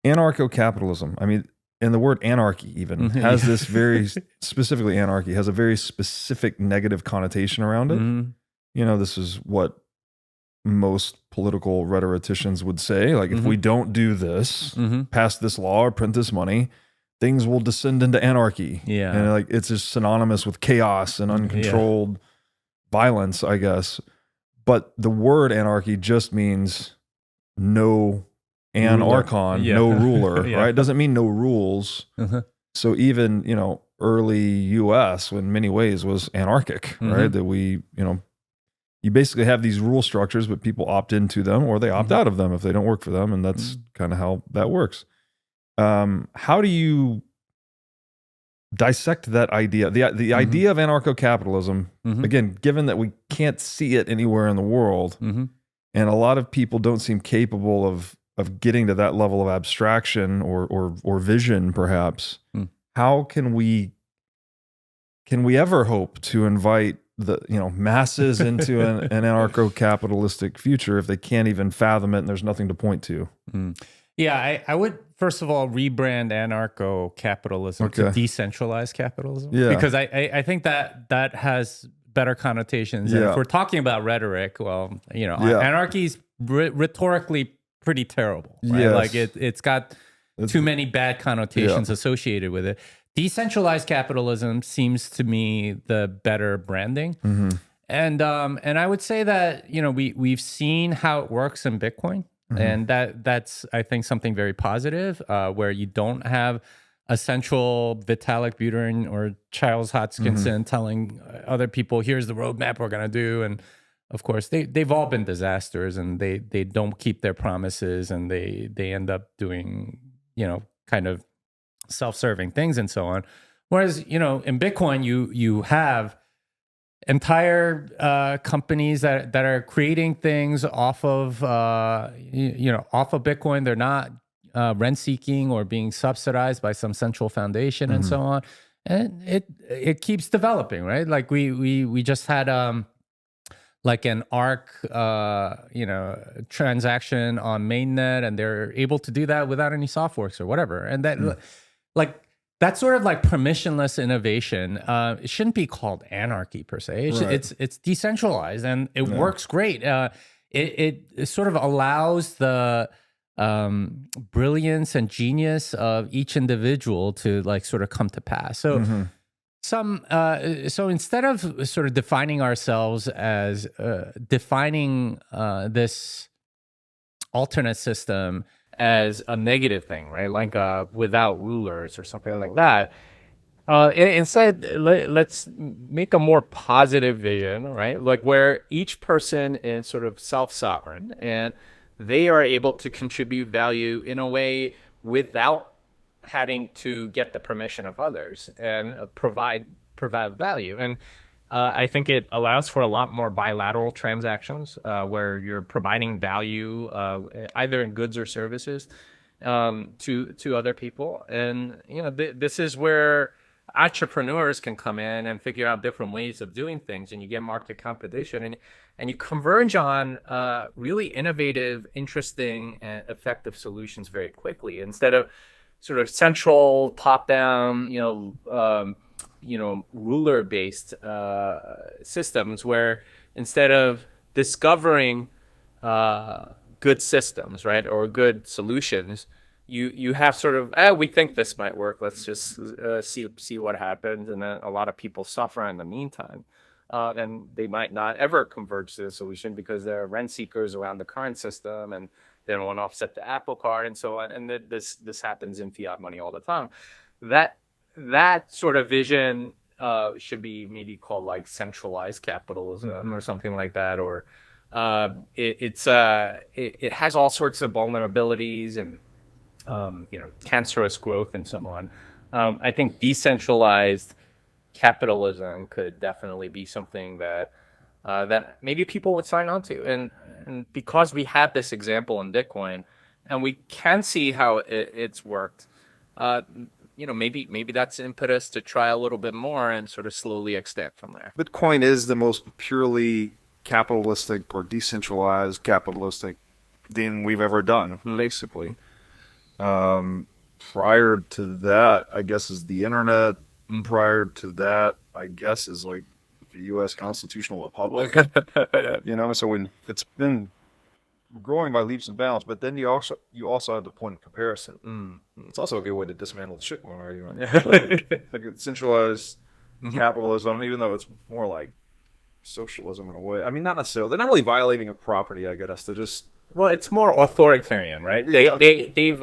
Anarcho-capitalism, I mean, and the word anarchy even has this very specifically anarchy has a very specific negative connotation around it. You know, this is what most political rhetoricians would say. Like, if we don't do this, pass this law or print this money, things will descend into anarchy. Yeah. And like, it's just synonymous with chaos and uncontrolled violence, I guess. But the word anarchy just means no anarchon, no ruler, right? It doesn't mean no rules. So even, you know, early US in many ways was anarchic, right? That we, you know, you basically have these rule structures, but people opt into them or they opt out of them if they don't work for them. And that's kind of how that works. How do you dissect that idea? The idea of anarcho-capitalism, again, given that we can't see it anywhere in the world, and a lot of people don't seem capable of getting to that level of abstraction or vision, perhaps. How can we ever hope to invite the masses into an anarcho-capitalistic future if they can't even fathom it and there's nothing to point to? Yeah, I would first of all rebrand anarcho-capitalism to decentralized capitalism. Yeah, because I think that has better connotations. And if we're talking about rhetoric, well, anarchy is rhetorically pretty terrible, right? Yes. Like it's got too many bad connotations associated with it. Decentralized capitalism seems to me the better branding. And I would say that, we've seen how it works in Bitcoin. And that's, I think, something very positive, where you don't have a central Vitalik Buterin or Charles Hoskinson telling other people, here's the roadmap we're going to do. And of course, they've all been disasters, and they don't keep their promises, and they end up doing, kind of self-serving things and so on. Whereas, in Bitcoin, you have entire companies that are creating things off of Bitcoin. They're not rent seeking or being subsidized by some central foundation and so on. And it keeps developing, right? Like we just had like an ARC transaction on mainnet, and they're able to do that without any softworks or whatever. And that that sort of like permissionless innovation, it shouldn't be called anarchy per se. It's decentralized, and it works great. It sort of allows the brilliance and genius of each individual to like sort of come to pass. So so instead of sort of defining ourselves as defining this alternate system as a negative thing, right? Like without rulers or something like that. Instead, let's make a more positive vision, right? Like where each person is sort of self-sovereign and they are able to contribute value in a way without having to get the permission of others and provide value. And I think it allows for a lot more bilateral transactions where you're providing value either in goods or services to other people. And this is where entrepreneurs can come in and figure out different ways of doing things, and you get market competition, and you converge on really innovative, interesting, and effective solutions very quickly instead of sort of central, top-down, ruler-based systems where instead of discovering good systems, right, or good solutions, you have sort of, we think this might work. Let's just see what happens, and then a lot of people suffer in the meantime, and they might not ever converge to the solution because they're rent seekers around the current system, and they don't want to offset the Apple Card and so on. And this happens in fiat money all the time. That sort of vision should be maybe called like centralized capitalism or something like that, or it has all sorts of vulnerabilities and cancerous growth and so on. I think decentralized capitalism could definitely be something that maybe people would sign on to, and because we have this example in Bitcoin, and we can see how it's worked. Maybe that's impetus to try a little bit more and sort of slowly extend from there. Bitcoin is the most purely capitalistic or decentralized capitalistic thing we've ever done, basically. Prior to that, I guess, is the internet. Prior to that, I guess, is like the U.S. constitutional republic. So when it's been growing by leaps and bounds, but then you also have the point of comparison. It's also a good way to dismantle the shitcoin argument. Like it's centralized capitalism, even though it's more like socialism in a way. I mean, not necessarily. They're not really violating a property, I guess. They're just Well, it's more authoritarian, right? They've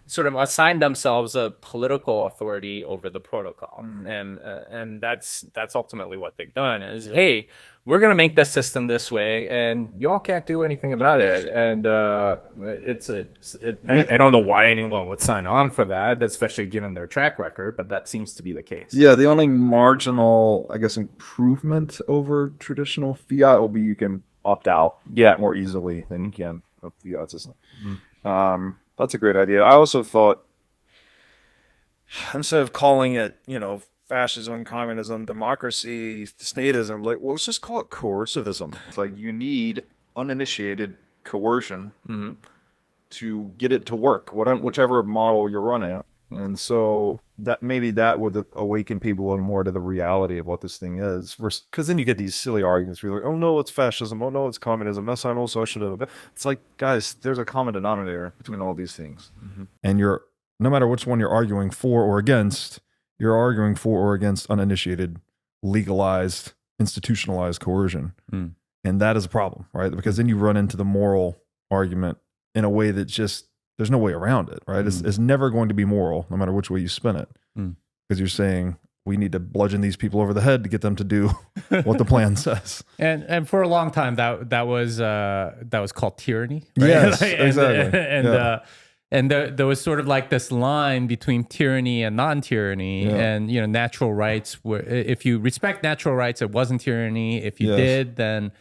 sort of assigned themselves a political authority over the protocol, and that's ultimately what they've done. Is, hey, we're gonna make the system this way, and y'all can't do anything about it. And I don't know why anyone would sign on for that, especially given their track record, but that seems to be the case. Yeah, the only marginal, I guess, improvement over traditional fiat will be you can opt out more easily than you can of the fiat system. That's a great idea. I also thought, instead of calling it, fascism, communism, democracy, statism, like, well, let's just call it coercivism. It's like you need uninitiated coercion to get it to work, whichever model you're running. And so that would awaken people more to the reality of what this thing is. Because then you get these silly arguments where you're like, oh no, it's fascism. Oh no, it's communism. That's not socialism. It's like, guys, there's a common denominator between all these things. And no matter which one you're arguing for or against, you're arguing for or against uninitiated, legalized, institutionalized coercion. And that is a problem, right? Because then you run into the moral argument in a way that just, there's no way around it, right? It's never going to be moral, no matter which way you spin it. Because you're saying we need to bludgeon these people over the head to get them to do what the plan says. And for a long time, that was called tyranny. Right? Yes, exactly. And there was sort of like this line between tyranny and non-tyranny, and natural rights. If you respect natural rights, it wasn't tyranny. If you did, then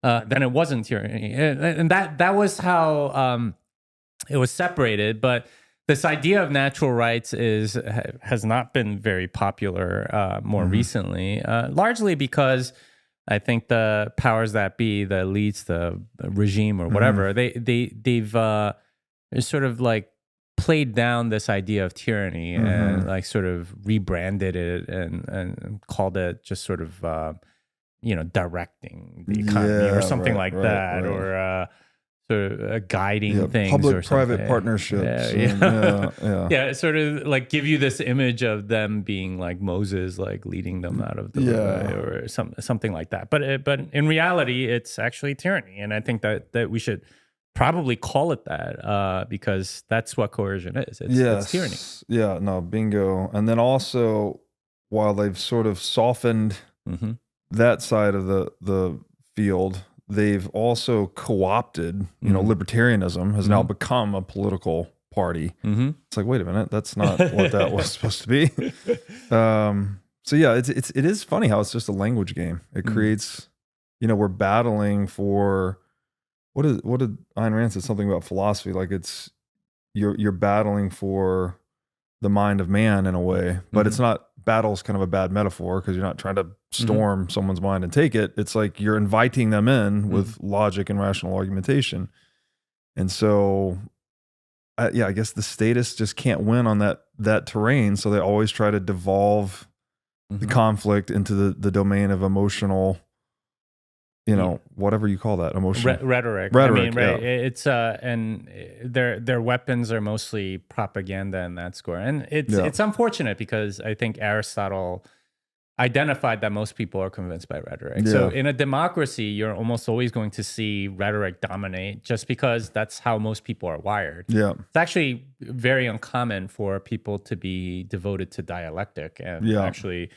it wasn't tyranny. And that was how it was separated. But this idea of natural rights has not been very popular more recently, largely because I think the powers that be, the elites, the regime or whatever, they've sort of like played down this idea of tyranny and like sort of rebranded it and called it just sort of directing the economy or something that, or sort of guiding things, public-private partnerships. Sort of like give you this image of them being like Moses, like leading them out of the way, or something like that. But in reality, it's actually tyranny, and I think that we should probably call it that because that's what coercion is. It's tyranny. Yeah, no, bingo. And then also, while they've sort of softened that side of the field, they've also co-opted, libertarianism has now become a political party. It's like, wait a minute, that's not what that was supposed to be. So yeah, it is funny how it's just a language game. It creates, we're battling for, what did Ayn Rand say something about philosophy? Like you're battling for the mind of man in a way, but it's not, battle's kind of a bad metaphor because you're not trying to storm someone's mind and take it. It's like you're inviting them in with logic and rational argumentation. And so, I guess the statists just can't win on that terrain. So they always try to devolve the conflict into the domain of emotional, whatever you call that, emotional rhetoric. I mean, right? It's and their weapons are mostly propaganda in that score, and it's unfortunate because I think Aristotle identified that most people are convinced by rhetoric. So in a democracy, you're almost always going to see rhetoric dominate, just because that's how most people are wired. It's actually very uncommon for people to be devoted to dialectic and actually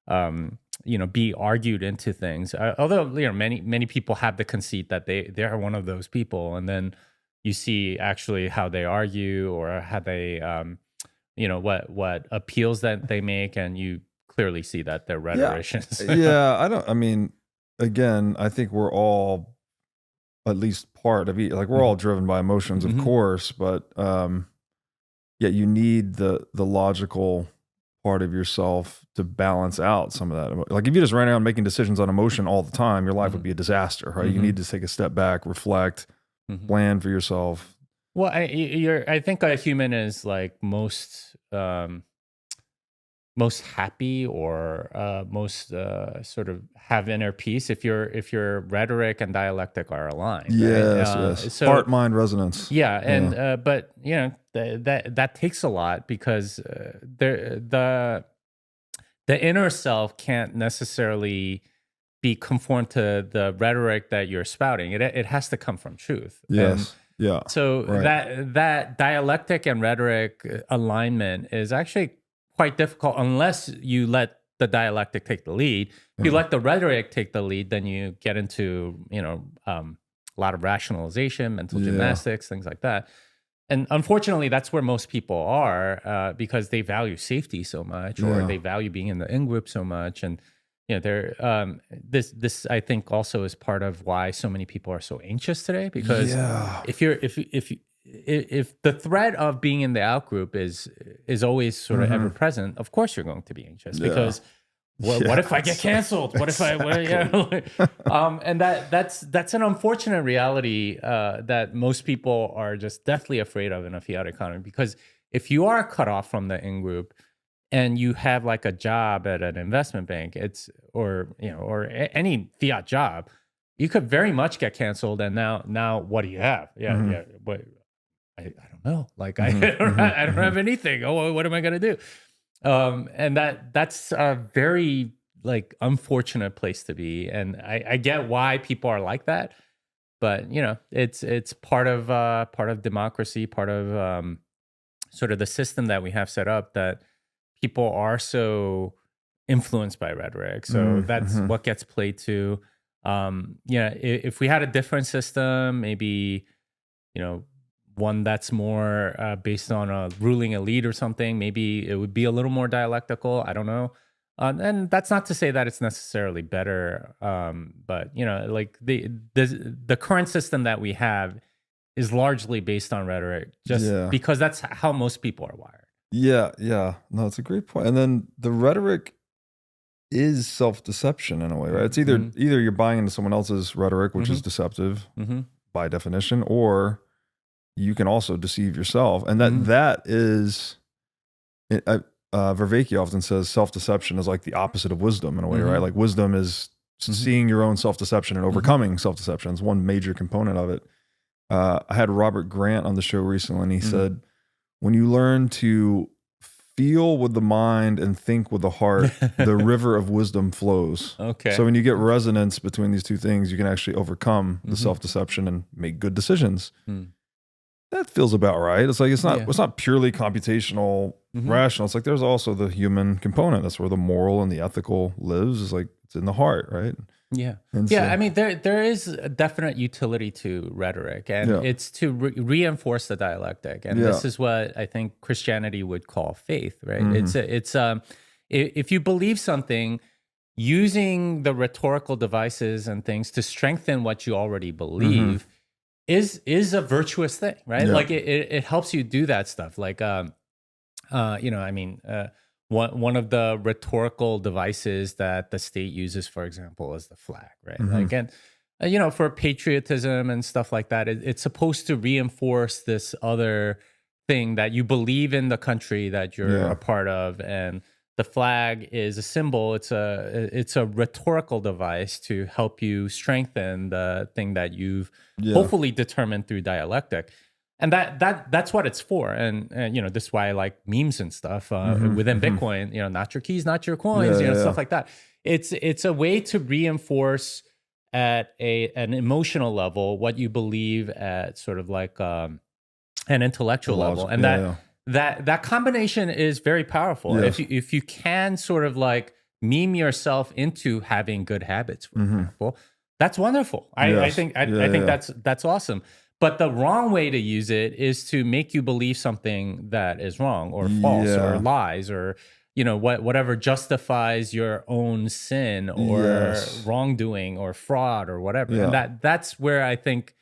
be argued into things. Although many people have the conceit that they are one of those people, and then you see actually how they argue or how they what appeals that they make, and you clearly see that they're rhetoricians. Again, I think we're all at least part of it. Like we're all driven by emotions, of course, but you need the logical part of yourself to balance out some of that. Like if you just ran around making decisions on emotion all the time, your life would be a disaster, right? You need to take a step back, reflect, plan for yourself, Well, I think a human is like most happy or most sort of have inner peace if your rhetoric and dialectic are aligned. Yes, right? yes. So Heart, mind, resonance. yeah, and but that takes a lot because the inner self can't necessarily be conformed to the rhetoric that you're spouting. It has to come from truth. Yes. Yeah. So that dialectic and rhetoric alignment is actually quite difficult unless you let the dialectic take the lead. If you let the rhetoric take the lead, then you get into a lot of rationalization, mental gymnastics, things like that. And unfortunately, that's where most people are because they value safety so much, or they value being in the in group so much, and they're this I think also is part of why so many people are so anxious today, because if the threat of being in the out group is always sort of ever present, of course you're going to be anxious because what if I get canceled? What if I and that's an unfortunate reality that most people are just deathly afraid of in a fiat economy, because if you are cut off from the in group and you have like a job at an investment bank, or any fiat job, you could very much get canceled. And now what do you have? But I don't know. Like I don't have anything. Oh, what am I gonna do? And that's a very like unfortunate place to be. And I get why people are like that, but it's part of democracy, part of sort of the system that we have set up, that people are so influenced by rhetoric. So that's what gets played to. If we had a different system, maybe one that's more based on a ruling elite or something, maybe it would be a little more dialectical. I don't know. And that's not to say that it's necessarily better. But like the current system that we have is largely based on rhetoric, just because that's how most people are wired. Yeah. No, it's a great point. And then the rhetoric is self-deception in a way, right? It's either you're buying into someone else's rhetoric, which is deceptive by definition, or you can also deceive yourself. And that is, Vervaeke often says self-deception is like the opposite of wisdom in a way, right? Like wisdom is seeing your own self-deception and overcoming self-deception. It's one major component of it. I had Robert Grant on the show recently, and he said, when you learn to feel with the mind and think with the heart, the river of wisdom flows. Okay. So when you get resonance between these two things, you can actually overcome the self-deception and make good decisions. That feels about right. It's like it's not purely computational, rational. It's like there's also the human component. That's where the moral and the ethical lives. It's like it's in the heart, right? Yeah. And yeah. so, I mean, there is a definite utility to rhetoric, and it's to reinforce the dialectic. And this is what I think Christianity would call faith, right? It's if you believe something, using the rhetorical devices and things to strengthen what you already believe is a virtuous thing, right? Like it helps you do that stuff. Like, one of the rhetorical devices that the state uses, for example, is the flag, right? Like, and for patriotism and stuff like that, it's supposed to reinforce this other thing that you believe in the country that you're a part of, and the flag is a symbol. It's a rhetorical device to help you strengthen the thing that you've hopefully determined through dialectic. And that's what it's for. And this is why I like memes and stuff within Bitcoin, not your keys, not your coins, stuff like that. It's a way to reinforce at an emotional level what you believe at sort of like an intellectual level. And that combination is very powerful. Yes. If you can sort of like meme yourself into having good habits, for example, that's wonderful. I think that's awesome. But the wrong way to use it is to make you believe something that is wrong or false or lies or whatever justifies your own sin or wrongdoing or fraud or whatever. And that's where I think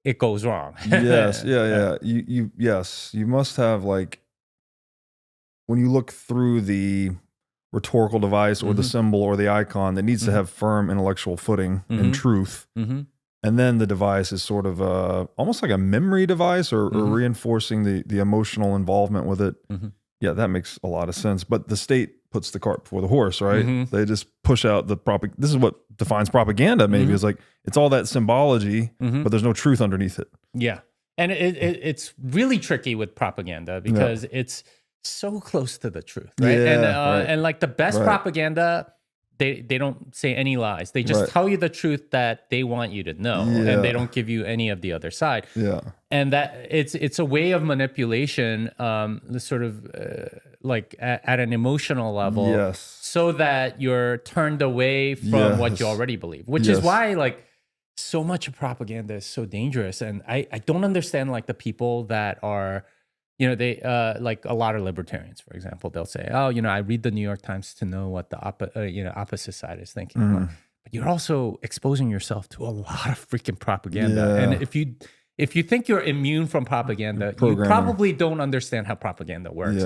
it goes wrong. You must have, like, when you look through the rhetorical device or the symbol or the icon, that needs to have firm intellectual footing and truth. And then the device is sort of almost like a memory device or reinforcing the emotional involvement with it. Yeah, that makes a lot of sense. But the state puts the cart before the horse, right? They just push out the this is what defines propaganda, maybe. It's like, it's all that symbology, but there's no truth underneath it. Yeah. And it's really tricky with propaganda because it's so close to the truth, right? And like the best propaganda, they don't say any lies. They just tell you the truth that they want you to know, and they don't give you any of the other side. Yeah. And that it's a way of manipulation, sort of like at an emotional level, so that you're turned away from what you already believe, which is why like so much of propaganda is so dangerous. And I don't understand like the people that are, you know, they like a lot of libertarians, for example, they'll say, oh, you know, I read the New York Times to know what the opposite side is thinking. But you're also exposing yourself to a lot of freaking propaganda. And if you think you're immune from propaganda, you probably don't understand how propaganda works.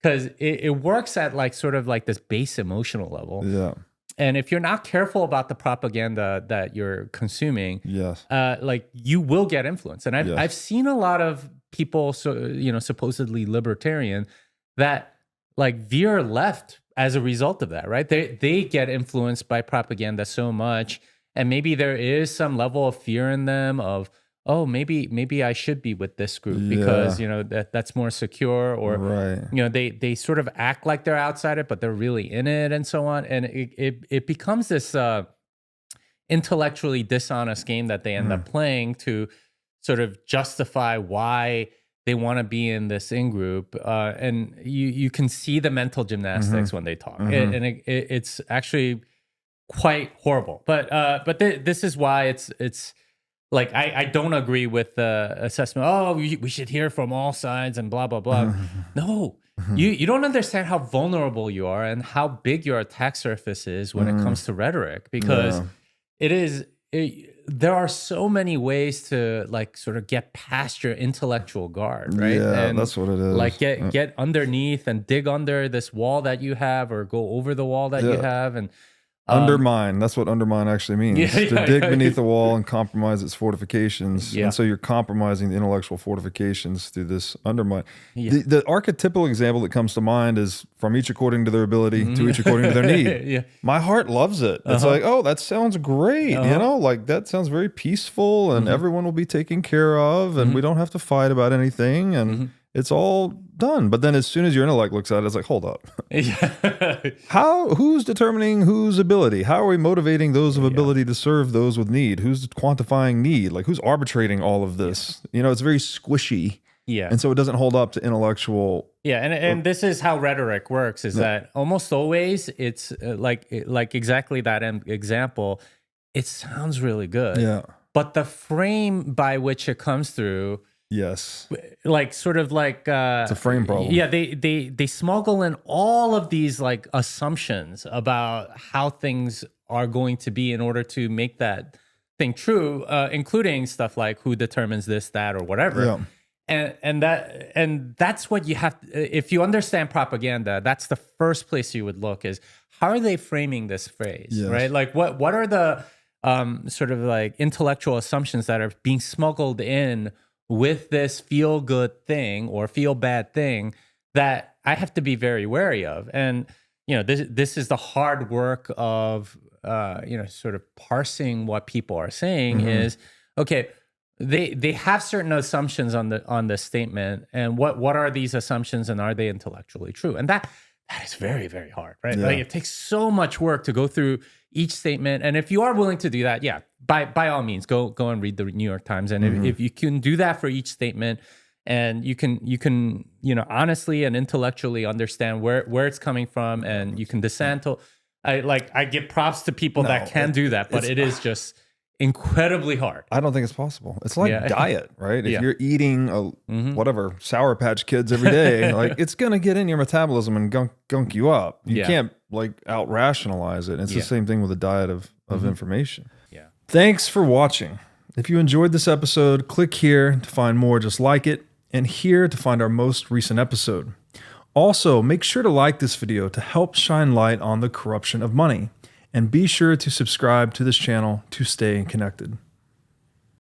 Because it works at like sort of like this base emotional level. And if you're not careful about the propaganda that you're consuming, like you will get influenced. And I've seen a lot of people, so you know, supposedly libertarian, that like veer left as a result of that, right? They get influenced by propaganda so much, and maybe there is some level of fear in them of, oh, maybe I should be with this group because you know that's more secure, or you know they sort of act like they're outside it, but they're really in it, and so on. And it becomes this intellectually dishonest game that they end up playing to sort of justify why they want to be in this in-group. And you can see the mental gymnastics when they talk. And it's actually quite horrible. But this is why it's like, I don't agree with the assessment, oh, we should hear from all sides and blah, blah, blah. No, you don't understand how vulnerable you are and how big your attack surface is when it comes to rhetoric, because there are so many ways to like sort of get past your intellectual guard, right? Yeah, and that's what it is. Like get underneath and dig under this wall that you have, or go over the wall that you have, and undermine. That's what undermine actually means. To dig beneath the wall and compromise its fortifications. And so you're compromising the intellectual fortifications through this undermine. The archetypal example that comes to mind is from each according to their ability to each according to their need. My heart loves it. It's like, oh, that sounds great. You know, like that sounds very peaceful, and everyone will be taken care of, and we don't have to fight about anything, and it's all done. But then as soon as your intellect looks at it, it's like, hold up. Who's determining whose ability? How are we motivating those of ability to serve those with need? Who's quantifying need? Like, who's arbitrating all of this? You know, it's very squishy. And so it doesn't hold up to intellectual. And this is how rhetoric works, is that almost always it's like exactly that example. It sounds really good. But the frame by which it comes through, like sort of like it's a frame problem. They smuggle in all of these like assumptions about how things are going to be in order to make that thing true, including stuff like who determines this, that, or whatever. And that's what you have to, if you understand propaganda, that's the first place you would look, is how are they framing this phrase, right? Like what are the sort of like intellectual assumptions that are being smuggled in with this feel good thing or feel bad thing that I have to be very wary of. And, you know, this is the hard work of, you know, sort of parsing what people are saying is, okay, they have certain assumptions on the statement, and what are these assumptions, and are they intellectually true? And that is very, very hard, right? Like it takes so much work to go through each statement. And if you are willing to do that, by all means, go and read the New York Times. And if you can do that for each statement, and you can, you know, honestly and intellectually understand where it's coming from, and you can dissent. I give props to people that can do that, but it is just incredibly hard. I don't think it's possible. It's like diet, right? If you're eating whatever Sour Patch Kids every day, like it's gonna get in your metabolism and gunk you up. You can't like out rationalize it. It's the same thing with a diet of information. Thanks for watching. If you enjoyed this episode, click here to find more just like it, and here to find our most recent episode. Also, make sure to like this video to help shine light on the corruption of money. And be sure to subscribe to this channel to stay connected.